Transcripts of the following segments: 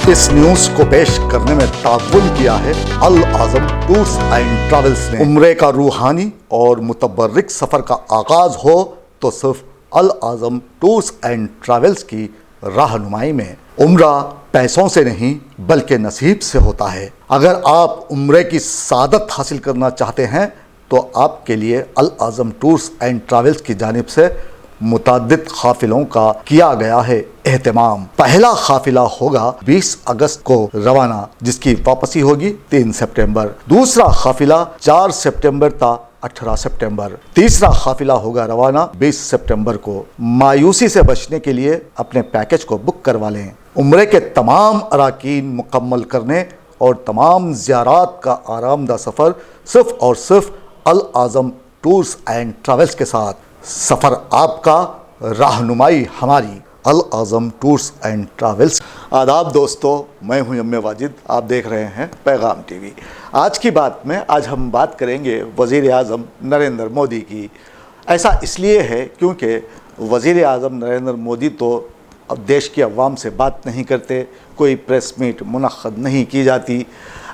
इस न्यूज को पेश करने में ताउन किया है अल आज़म टूर्स एंड ट्रैवल्स ने। उम्रे का रूहानी और मुतबर्रिक सफ़र का आगाज़ हो तो सिर्फ अल आज़म टूर्स एंड ट्रैवल्स की रहनुमाई में। उम्रा पैसों से नहीं बल्कि नसीब से होता है। अगर आप उम्रे की सादत हासिल करना चाहते हैं तो आपके लिए अल आज़म टूर्स एंड ट्रैवल्स की जानिब से मुतअद्दिद काफिलों का किया गया है एहतमाम। पहला काफिला होगा 20 अगस्त को रवाना, जिसकी वापसी होगी 3 सितंबर। दूसरा काफिला 4 सितंबर ता 18 सितंबर। तीसरा काफिला होगा रवाना 20 सितंबर को। मायूसी से बचने के लिए अपने पैकेज को बुक करवा लें। उम्रे के तमाम अराकीन मुकम्मल करने और तमाम ज़ियारात का आरामदा सफ़र सिर्फ और सिर्फ अल आज़म टूर्स एंड ट्रैवल्स के साथ। सफ़र आपका, रहनुमाई हमारी। अल आज़म टूर्स एंड ट्रैवल्स। आदाब दोस्तों, मैं हूं यम्मे वाजिद, आप देख रहे हैं पैगाम टीवी। आज की बात में आज हम बात करेंगे वज़ीर आज़म नरेंद्र मोदी की। ऐसा इसलिए है क्योंकि वज़ीर आज़म नरेंद्र मोदी तो अब देश की अवाम से बात नहीं करते, कोई प्रेस मीट मुनक़्क़द नहीं की जाती।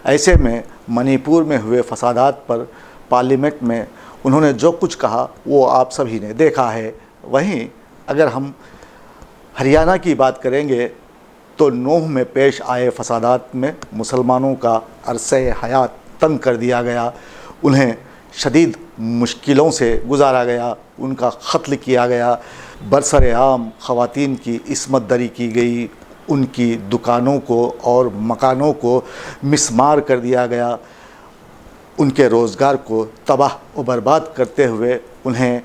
ऐसे में मणिपुर में हुए फसादात पर पार्लियामेंट में उन्होंने जो कुछ कहा वो आप सभी ने देखा है। वहीं अगर हम हरियाणा की बात करेंगे तो नूह में पेश आए फसादात में मुसलमानों का अरसे हयात तंग कर दिया गया, उन्हें शदीद मुश्किलों से गुजारा गया, उनका क़त्ल किया गया, बरसर-ए-आम ख़वातीन की इस्मत दरी की गई, उनकी दुकानों को और मकानों को मिसमार कर दिया गया, उनके रोज़गार को तबाह व बर्बाद करते हुए उन्हें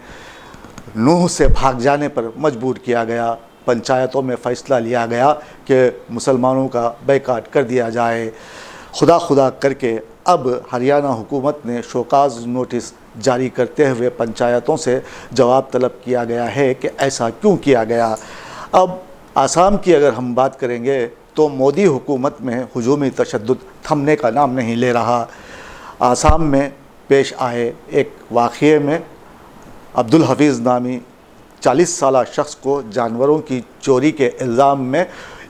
नूह से भाग जाने पर मजबूर किया गया। पंचायतों में फ़ैसला लिया गया कि मुसलमानों का बैकाट कर दिया जाए। खुदा करके अब हरियाणा हुकूमत ने शोकाज़ नोटिस जारी करते हुए पंचायतों से जवाब तलब किया गया है कि ऐसा क्यों किया गया। अब आसाम की अगर हम बात करेंगे तो मोदी हुकूमत में हुजूमी तशद्दुद थमने का नाम नहीं ले रहा। आसाम में पेश आए एक वाक़ये में अब्दुल हफीज़ नामी 40 साला शख्स को जानवरों की चोरी के इल्ज़ाम में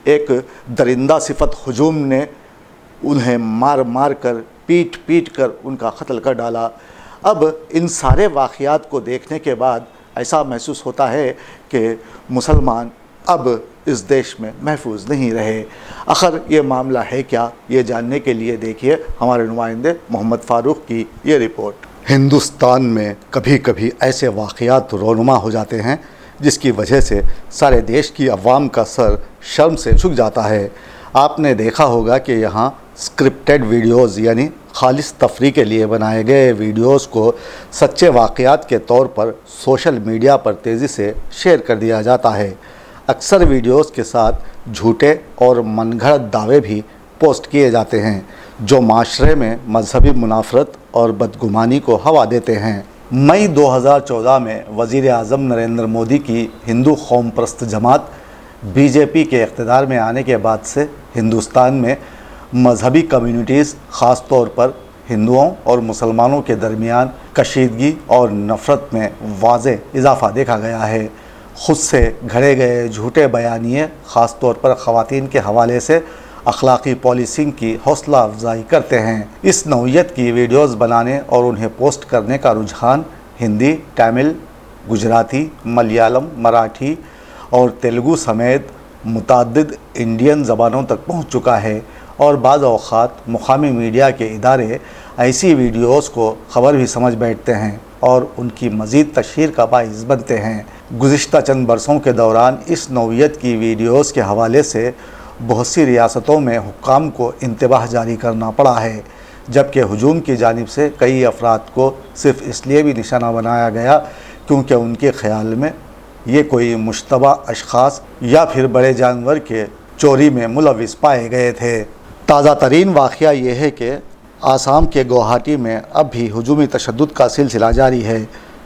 एक दरिंदा सिफत हुजूम ने उन्हें मार कर पीट कर उनका क़त्ल कर डाला। अब इन सारे वाक़यात को देखने के बाद ऐसा महसूस होता है कि मुसलमान अब इस देश में महफूज नहीं रहे। आखिर ये मामला है क्या, ये जानने के लिए देखिए हमारे नुमाइंदे मोहम्मद फ़ारूक की ये रिपोर्ट। हिंदुस्तान में कभी कभी ऐसे वाक़यात रोनुमा हो जाते हैं जिसकी वजह से सारे देश की अवाम का सर शर्म से झुक जाता है। आपने देखा होगा कि यहाँ स्क्रिप्टेड वीडियोज़ यानी खालिस तफरी के लिए बनाए गए वीडियोज़ को सच्चे वाक़यात के तौर पर सोशल मीडिया पर तेज़ी से शेयर कर दिया जाता है। अक्सर वीडियोज़ के साथ झूठे और मनगढ़ंत दावे भी पोस्ट किए जाते हैं जो माशरे में मजहबी मुनाफरत और बदगुमानी को हवा देते हैं। मई 2014 में वज़ीर आज़म नरेंद्र मोदी की हिंदू कौम परस्त जमात बीजेपी के इक़्तिदार में आने के बाद से हिंदुस्तान में मजहबी कम्युनिटीज़ ख़ास तौर पर हिंदुओं और मुसलमानों के दरमियान कशीदगी और नफ़रत में वाज़े इजाफ़ा देखा गया है। ख़ुद से घड़े गए झूठे बयानिए ख़ास तौर पर ख़वातीन के हवाले से अखलाक़ी पॉलिसिंग की हौसला अफजाई करते हैं। इस नौइयत की वीडियोज़ बनाने और उन्हें पोस्ट करने का रुझान हिंदी, तमिल, गुजराती, मलयालम, मराठी और तेलुगु समेत मुतअद्दिद इंडियन ज़बानों तक पहुँच चुका है और बाज़ औक़ात मुक़ामी मीडिया के इदारे ऐसी वीडियोज़ को ख़बर भी समझ बैठते हैं और उनकी मज़ीद तशहीर का बाइस बनते हैं। गुज़िश्ता चंद बरसों के दौरान इस नौइयत की वीडियोज़ के हवाले से बहुत सी रियासतों में हुक्काम को इंतबाह जारी करना पड़ा है, जबकि हुजूम की जानिब से कई अफराद को सिर्फ़ इसलिए भी निशाना बनाया गया क्योंकि उनके ख़्याल में ये कोई मुश्तबा अशख़ास या फिर बड़े जानवर के चोरी में मुलविस पाए गए थे। ताज़ा तरीन वाक़या ये है कि आसाम के गुवाहाटी में अब भी हुजूमी तशद्दुद का सिलसिला जारी है।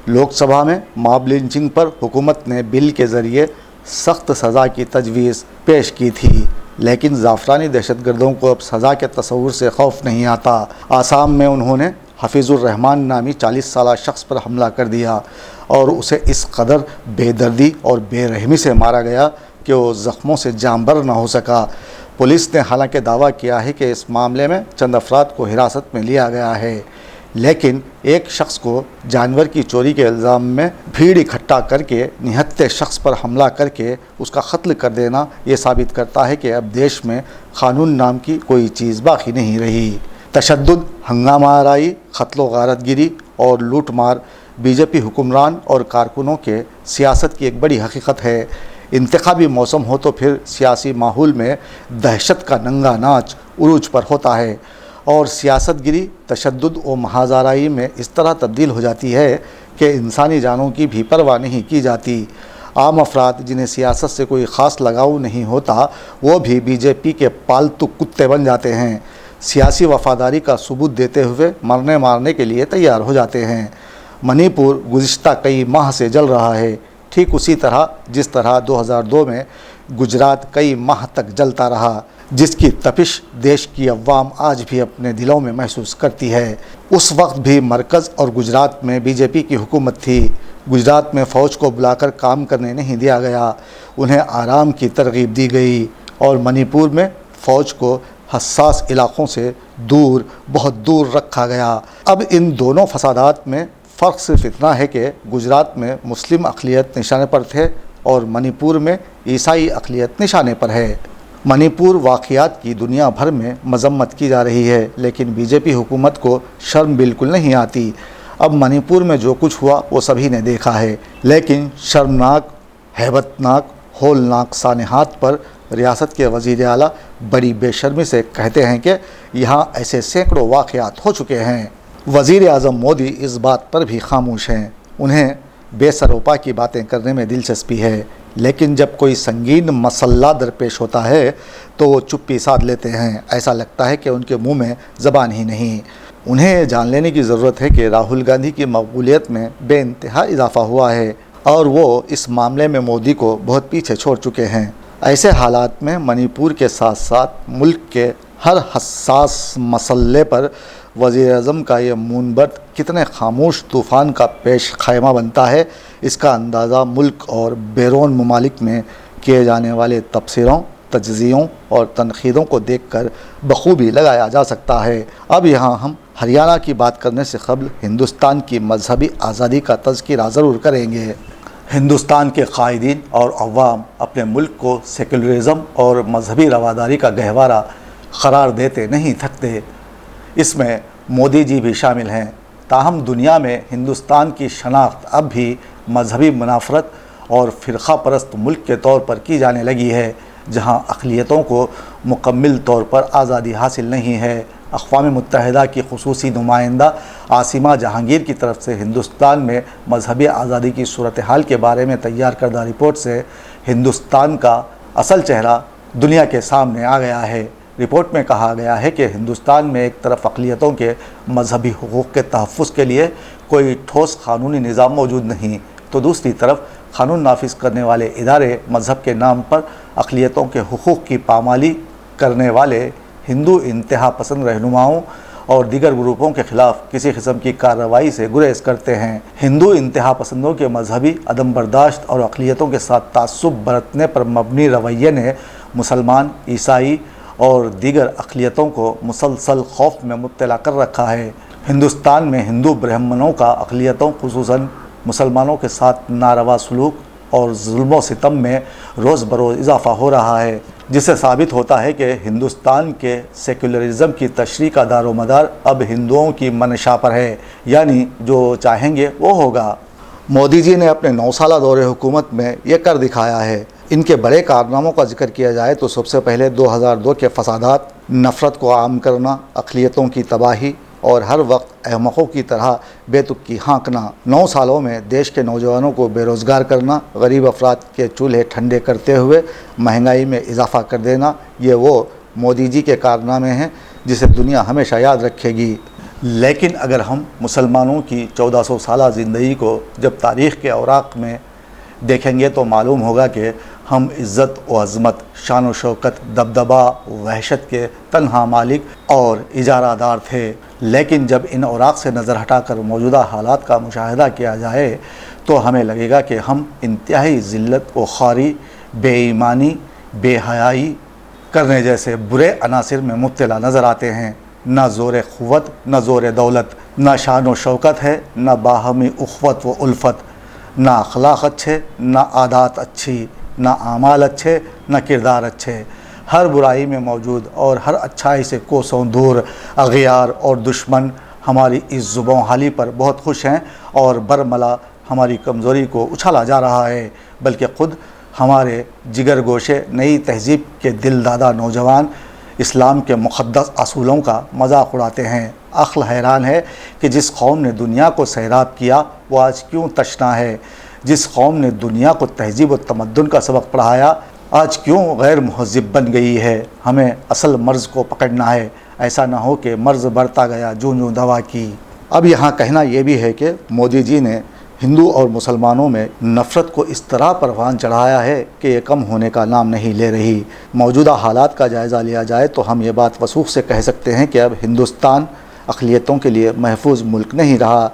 लोकसभा में मॉब लिंचिंग पर हुकूमत ने बिल के ज़रिए सख्त सज़ा की तजवीज़ पेश की थी, लेकिन ज़ाफ़रानी दहशतगर्दों को अब सज़ा के तस्वुर से खौफ नहीं आता। आसाम में उन्होंने हफीज़ुर रहमान नामी 40 साला शख्स पर हमला कर दिया और उसे इस कदर बेदर्दी और बेरहमी से मारा गया कि वो ज़ख्मों से जांबर ना हो सका। पुलिस ने हालांकि दावा किया है कि इस मामले में चंद अफराद को हिरासत में लिया गया है, लेकिन एक शख्स को जानवर की चोरी के इल्ज़ाम में भीड़ इकट्ठा करके निहत्थे शख्स पर हमला करके उसका कत्ल कर देना ये साबित करता है कि अब देश में क़ानून नाम की कोई चीज़ बाकी नहीं रही। तशद्दुद, हंगामा आराई, क़त्ल गारतगिरी और लूटमार बीजेपी हुक्मरान और कारकुनों के सियासत की एक बड़ी हकीकत है। इंतखाबी मौसम हो तो फिर सियासी माहौल में दहशत का नंगा नाच उरूज पर होता है और सियासतगिरी तशद्दुद व महाज़ाराई में इस तरह तब्दील हो जाती है कि इंसानी जानों की भी परवाह नहीं की जाती। आम अफराद जिन्हें सियासत से कोई ख़ास लगाव नहीं होता वो भी बीजेपी के पालतू कुत्ते बन जाते हैं। सियासी वफादारी का सबूत देते हुए मरने मारने के लिए तैयार हो जाते हैं। मणिपुर गुज़िश्ता कई माह से जल रहा है, ठीक उसी तरह जिस तरह 2002 में गुजरात कई माह तक जलता रहा, जिसकी तपिश देश की अवाम आज भी अपने दिलों में महसूस करती है। उस वक्त भी मरकज़ और गुजरात में बीजेपी की हुकूमत थी। गुजरात में फ़ौज को बुलाकर काम करने नहीं दिया गया, उन्हें आराम की तरगीब दी गई और मणिपुर में फ़ौज को हसास इलाक़ों से दूर, बहुत दूर रखा गया। अब इन दोनों फसादात में फ़र्क सिर्फ इतना है कि गुजरात में मुस्लिम अक़लियत निशाने पर थे और मणिपुर में ईसाई अक़लियत निशाने पर है। मणिपुर वाक़ियात की दुनिया भर में मजम्मत की जा रही है, लेकिन बीजेपी हुकूमत को शर्म बिल्कुल नहीं आती। अब मणिपुर में जो कुछ हुआ वो सभी ने देखा है, लेकिन शर्मनाक, हैबतनाक, होलनाक सानेहात पर रियासत के वज़ीर आला बड़ी बेशर्मी से कहते हैं कि यहाँ ऐसे सैकड़ों वाक़ियात हो चुके हैं। वज़ीर आज़म मोदी इस बात पर भी खामोश हैं। उन्हें बेसरोपा की बातें करने में दिलचस्पी है, लेकिन जब कोई संगीन मसला दरपेश होता है तो वो चुप्पी साध लेते हैं। ऐसा लगता है कि उनके मुंह में ज़बान ही नहीं। उन्हें जान लेने की ज़रूरत है कि राहुल गांधी की मकबूलियत में बेइंतहा इजाफ़ा हुआ है और वो इस मामले में मोदी को बहुत पीछे छोड़ चुके हैं। ऐसे हालात में मणिपुर के साथ साथ मुल्क के हर हसास मसले पर वज़ीर आज़म का ये मुनबत कितने खामोश तूफ़ान का पेश ख़ैमा बनता है, इसका अंदाज़ा मुल्क और बैरून ममालिक में किए जाने वाले तबसरों, तज्ज़ियों और तनक़ीदों को देखकर बखूबी लगाया जा सकता है। अब यहाँ हम हरियाणा की बात करने से क़ब्ल हिंदुस्तान की मजहबी आज़ादी का तज़किरा ज़रूर करेंगे। हिंदुस्तान के क़ायदीन और अवाम अपने मुल्क को सेकुलरिज़म और मजहबी रवादारी का गहवारा क़रार देते नहीं थकते। इसमें मोदी जी भी शामिल हैं। ताहम दुनिया में हिंदुस्तान की शनाख्त अब भी मजहबी मुनाफरत और फ़िरक़ा परस्त मुल्क के तौर पर की जाने लगी है, जहाँ अक़लियतों को मुकम्मल तौर पर आज़ादी हासिल नहीं है। अक़वाम मुत्तहिदा की ख़ुसूसी नुमाइंदा आसिमा जहांगीर की तरफ से हिंदुस्तान में मजहबी आज़ादी की सूरत हाल के बारे में तैयार करदा रिपोर्ट से हिंदुस्तान का असल चेहरा दुनिया के सामने आ गया है। रिपोर्ट में कहा गया है कि हिंदुस्तान में एक तरफ अक़लियतों के मजहबी हुकूक़ के तहफ़्फ़ुज़ के लिए कोई ठोस क़ानूनी निज़ाम मौजूद नहीं, तो दूसरी तरफ क़ानून नाफिज करने वाले इदारे मज़हब के नाम पर अक़लियतों के हुकूक़ की पामाली करने वाले हिंदू इंतहा पसंद रहनुमाओं और दीगर ग्रुपों के ख़िलाफ़ किसी किस्म की कार्रवाई से गुरेज करते हैं। हिंदू इंतहा पसंदों के मजहबी अदम बर्दाश्त और अक़लियतों के साथ तासुब बरतने पर मबनी रवैये ने मुसलमान, ईसाई और दीगर अक़लियतों को मुसलसल खौफ में मुब्तला कर रखा है। हिंदुस्तान में हिंदू ब्राह्मणों का अक़लियतों खुसूसन मुसलमानों के साथ नारवा सलूक और जुल्म व सितम में रोज़ बरोज़ इजाफ़ा हो रहा है, जिससे साबित होता है कि हिंदुस्तान के सेकुलरिज़म की तशरीह का दारो मदार अब हिंदुओं की मनशा पर है, यानी जो चाहेंगे वो होगा। मोदी जी ने अपने 9 साला दौरे हुकूमत में ये कर दिखाया है। इनके बड़े कारनामों का जिक्र किया जाए तो सबसे पहले 2002 के फसादात, नफ़रत को आम करना, अक़लियतों की तबाही और हर वक्त अहमकों की तरह बेतुकी हाँकना। 9 सालों में देश के नौजवानों को बेरोज़गार करना, गरीब अफराद के चूल्हे ठंडे करते हुए महंगाई में इजाफ़ा कर देना, ये वो मोदी जी के कारनामे हैं जिसे दुनिया हमेशा याद रखेगी। लेकिन अगर हम मुसलमानों की 1400 साला ज़िंदगी को जब तारीख़ के औराक़ में देखेंगे तो मालूम होगा कि हम इज़्ज़त व अज़मत, शान व शौकत, दबदबा, वहशत के तन्हा मालिक और इजारादार थे। लेकिन जब इन औराक़ से नज़र हटाकर मौजूदा हालात का मुशाहिदा किया जाए तो हमें लगेगा कि हम इंतहाई ज़िल्लत व ख़ारी, बेईमानी, बेहयाई کرنے جیسے برے عناصر میں مبتلا نظر آتے ہیں۔ نہ زور قوت، نہ زور دولت، نہ شان و شوکت ہے، نہ باہمی اخوت و الفت، نہ اخلاق اچھے، نہ عادات اچھی، نہ اعمال اچھے، نہ کردار اچھے۔ ہر برائی میں موجود اور ہر اچھائی سے کوسوں دور اغیار اور دشمن ہماری اس زبوں حالی پر بہت خوش ہیں اور برملا ہماری کمزوری کو اچھالا جا رہا ہے، بلکہ خود ہمارے جگر گوشے نئی تہذیب کے دل دادا نوجوان اسلام کے مقدس اصولوں کا مذاق اڑاتے ہیں۔ عقل حیران ہے کہ جس قوم نے دنیا کو سیراب کیا وہ آج کیوں تشنا ہے، جس قوم نے دنیا کو تہذیب و تمدن کا سبق پڑھایا آج کیوں غیر مہذب بن گئی ہے۔ ہمیں اصل مرض کو پکڑنا ہے، ایسا نہ ہو کہ مرض بڑھتا گیا جوں جوں دوا کی۔ اب یہاں کہنا یہ بھی ہے کہ مودی جی نے ہندو اور مسلمانوں میں نفرت کو اس طرح پروان چڑھایا ہے کہ یہ کم ہونے کا نام نہیں لے رہی۔ موجودہ حالات کا جائزہ لیا جائے تو ہم یہ بات وثوق سے کہہ سکتے ہیں کہ اب ہندوستان اقلیتوں کے لیے محفوظ ملک نہیں رہا۔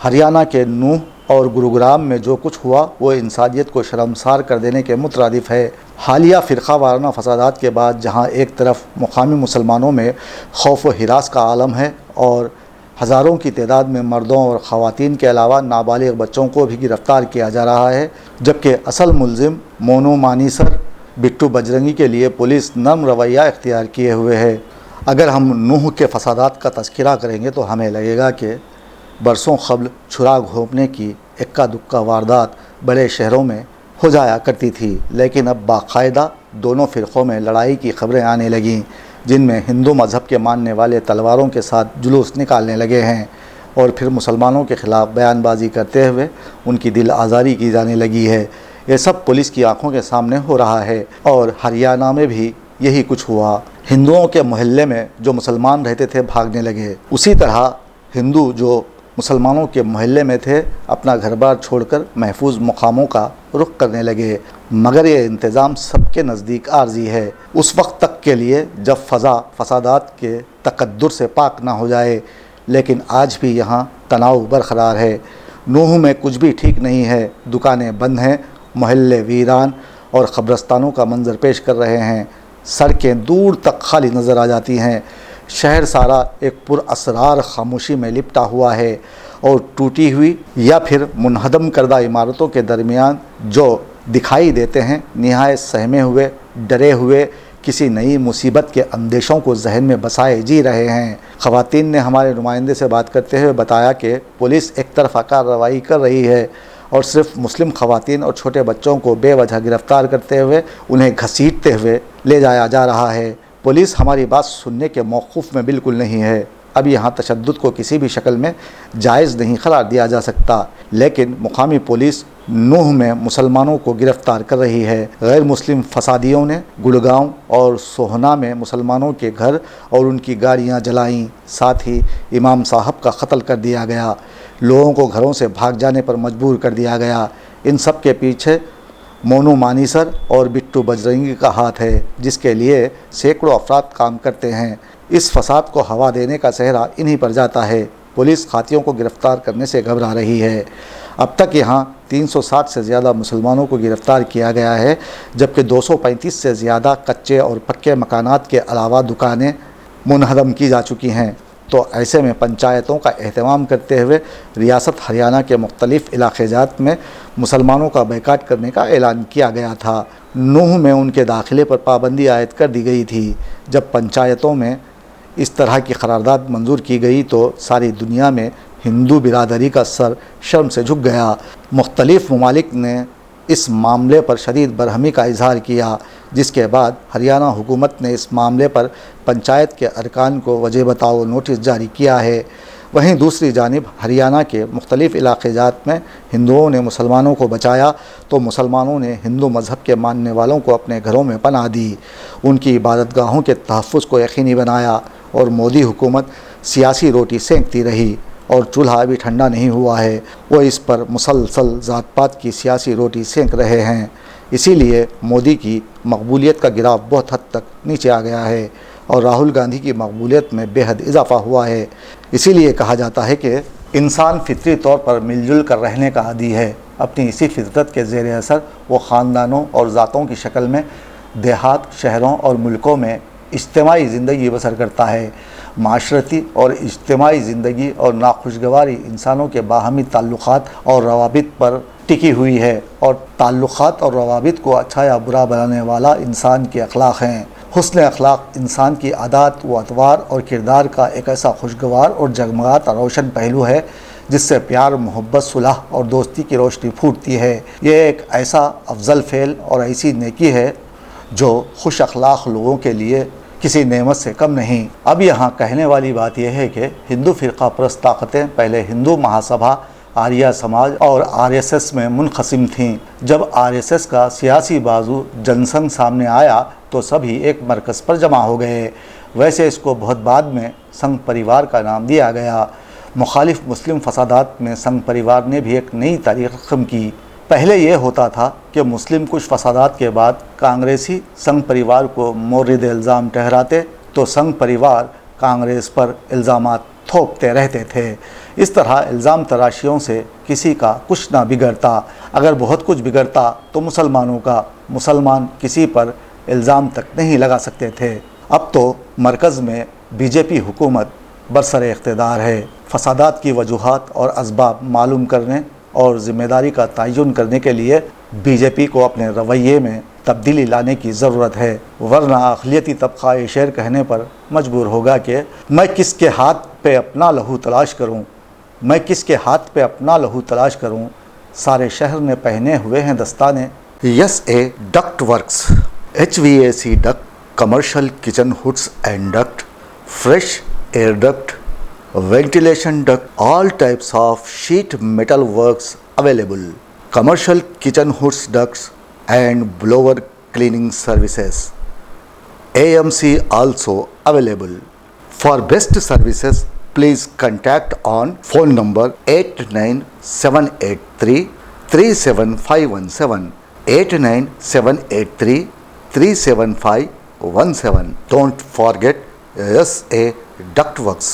ہریانہ کے نوح اور گروگرام میں جو کچھ ہوا وہ انسانیت کو شرمسار کر دینے کے مترادف ہے۔ حالیہ فرقہ وارانہ فسادات کے بعد جہاں ایک طرف مقامی مسلمانوں میں خوف و ہراس کا عالم ہے اور ہزاروں کی تعداد میں مردوں اور خواتین کے علاوہ نابالغ بچوں کو بھی گرفتار کیا جا رہا ہے، جبکہ اصل ملزم مونو مانیسر بٹو بجرنگی کے لیے پولیس نرم رویہ اختیار کیے ہوئے ہے۔ اگر ہم نوح کے فسادات کا تذکرہ کریں گے تو ہمیں لگے گا کہ برسوں قبل چھرا گھونپنے کی اکا دکا واردات بڑے شہروں میں ہو جایا کرتی تھی، لیکن اب باقاعدہ دونوں فرقوں میں لڑائی کی خبریں آنے لگیں، جن میں ہندو مذہب کے ماننے والے تلواروں کے ساتھ جلوس نکالنے لگے ہیں اور پھر مسلمانوں کے خلاف بیان بازی کرتے ہوئے ان کی دل آزاری کی جانے لگی ہے۔ یہ سب پولیس کی آنکھوں کے سامنے ہو رہا ہے اور ہریانہ میں بھی یہی کچھ ہوا۔ ہندوؤں کے محلے میں جو مسلمان رہتے تھے بھاگنے لگے، اسی طرح ہندو جو مسلمانوں کے محلے میں تھے اپنا گھر بار چھوڑ کر محفوظ مقاموں کا رخ کرنے لگے، مگر یہ انتظام سب کے نزدیک عارضی ہے، اس وقت تک کے لیے جب فضا فسادات کے تقدر سے پاک نہ ہو جائے۔ لیکن آج بھی یہاں تناؤ برقرار ہے۔ نوح میں کچھ بھی ٹھیک نہیں ہے، دکانیں بند ہیں، محلے ویران اور قبرستانوں کا منظر پیش کر رہے ہیں، سڑکیں دور تک خالی نظر آ جاتی ہیں، شہر سارا ایک پر اسرار خاموشی میں لپٹا ہوا ہے اور ٹوٹی ہوئی یا پھر منہدم کردہ عمارتوں کے درمیان جو دکھائی دیتے ہیں نہایت سہمے ہوئے، ڈرے ہوئے، کسی نئی مصیبت کے اندیشوں کو ذہن میں بسائے جی رہے ہیں۔ خواتین نے ہمارے نمائندے سے بات کرتے ہوئے بتایا کہ پولیس ایک طرفہ کارروائی کر رہی ہے اور صرف مسلم خواتین اور چھوٹے بچوں کو بے وجہ گرفتار کرتے ہوئے انہیں گھسیٹتے ہوئے لے جایا جا رہا ہے۔ پولیس ہماری بات سننے کے موقف میں بالکل نہیں ہے۔ اب یہاں تشدد کو کسی بھی شکل میں جائز نہیں قرار دیا جا سکتا، لیکن مقامی پولیس نوح میں مسلمانوں کو گرفتار کر رہی ہے۔ غیر مسلم فسادیوں نے گڑگاؤں اور سوہنا میں مسلمانوں کے گھر اور ان کی گاڑیاں جلائیں، ساتھ ہی امام صاحب کا قتل کر دیا گیا، لوگوں کو گھروں سے بھاگ جانے پر مجبور کر دیا گیا۔ ان سب کے پیچھے مونو مانیسر اور بٹو بجرنگی کا ہاتھ ہے، جس کے لیے سینکڑوں افراد کام کرتے ہیں۔ اس فساد کو ہوا دینے کا سہرا انہی پر جاتا ہے۔ پولیس قاتلوں کو گرفتار کرنے سے گھبرا رہی ہے۔ اب تک یہاں 360 سے زیادہ مسلمانوں کو گرفتار کیا گیا ہے، جبکہ 235 سے زیادہ کچے اور پکے مکانات کے علاوہ دکانیں منہدم کی جا چکی ہیں۔ تو ایسے میں پنچایتوں کا اہتمام کرتے ہوئے ریاست ہریانہ کے مختلف علاقے جات میں مسلمانوں کا بائیکاٹ کرنے کا اعلان کیا گیا تھا۔ نوح میں ان کے داخلے پر پابندی عائد کر دی گئی تھی۔ جب پنچایتوں میں اس طرح کی قرارداد منظور کی گئی تو ساری دنیا میں ہندو برادری کا سر شرم سے جھک گیا۔ مختلف ممالک نے اس معاملے پر شدید برہمی کا اظہار کیا، جس کے بعد ہریانہ حکومت نے اس معاملے پر پنچایت کے ارکان کو وجہ بتاؤ نوٹس جاری کیا ہے۔ وہیں دوسری جانب ہریانہ کے مختلف علاقے جات میں ہندوؤں نے مسلمانوں کو بچایا تو مسلمانوں نے ہندو مذہب کے ماننے والوں کو اپنے گھروں میں پناہ دی، ان کی عبادت گاہوں کے تحفظ کو یقینی بنایا اور مودی حکومت سیاسی روٹی سینکتی رہی اور چولہا ابھی ٹھنڈا نہیں ہوا ہے، وہ اس پر مسلسل ذات پات کی سیاسی روٹی سینک رہے ہیں۔ اسی لیے مودی کی مقبولیت کا گراف بہت حد تک نیچے آ گیا ہے اور راہل گاندھی کی مقبولیت میں بے حد اضافہ ہوا ہے۔ اسی لیے کہا جاتا ہے کہ انسان فطری طور پر مل جل کر رہنے کا عادی ہے۔ اپنی اسی فطرت کے زیر اثر وہ خاندانوں اور ذاتوں کی شکل میں دیہات، شہروں اور ملکوں میں اجتماعی زندگی بسر کرتا ہے۔ معاشرتی اور اجتماعی زندگی اور ناخوشگواری انسانوں کے باہمی تعلقات اور روابط پر ٹکی ہوئی ہے، اور تعلقات اور روابط کو اچھا یا برا بنانے والا انسان کے اخلاق ہیں۔ حسن اخلاق انسان کی عادات و اطوار اور کردار کا ایک ایسا خوشگوار اور جگمگاتا روشن پہلو ہے جس سے پیار، محبت، صلح اور دوستی کی روشنی پھوٹتی ہے۔ یہ ایک ایسا افضل فعل اور ایسی نیکی ہے جو خوش اخلاق لوگوں کے لیے کسی نعمت سے کم نہیں۔ اب یہاں کہنے والی بات یہ ہے کہ ہندو فرقہ پرست طاقتیں پہلے ہندو مہاسبھا، آریہ سماج اور RSS میں منقسم تھیں۔ جب RSS کا سیاسی بازو جن سنگھ سامنے آیا تو سبھی ایک مرکز پر جمع ہو گئے۔ ویسے اس کو بہت بعد میں سنگھ پریوار کا نام دیا گیا۔ مخالف مسلم فسادات میں سنگھ پریوار نے بھی ایک نئی تاریخ رقم کی۔ پہلے یہ ہوتا تھا کہ مسلم کچھ فسادات کے بعد کانگریسی سنگھ پریوار کو مورد الزام ٹھہراتے تو سنگھ پریوار کانگریس پر الزامات تھوپتے رہتے تھے۔ اس طرح الزام تراشیوں سے کسی کا کچھ نہ بگڑتا۔ اگر بہت کچھ بگڑتا تو مسلمانوں کا۔ مسلمان کسی پر الزام تک نہیں لگا سکتے تھے۔ اب تو مرکز میں BJP حکومت برسر اقتدار ہے۔ فسادات کی وجوہات اور اسباب معلوم کرنے اور ذمہ داری کا تعین کرنے کے لیے BJP کو اپنے رویے میں تبدیلی لانے کی ضرورت ہے، ورنہ اقلیتی طبقہ یہ شعر کہنے پر مجبور ہوگا کہ میں کس کے ہاتھ پہ اپنا لہو تلاش کروں، میں کس کے ہاتھ پہ اپنا لہو تلاش کروں، سارے شہر نے پہنے ہوئے ہیں دستانے۔ SA duct works, HVAC duct, commercial kitchen hoods and duct, fresh air duct, ventilation duct, all types of sheet metal works available, commercial kitchen hoods ducts and blower cleaning services. AMC also available. For best services, please contact on phone number 89783 37517, 89783 37517. Don't forget SA Ductworks.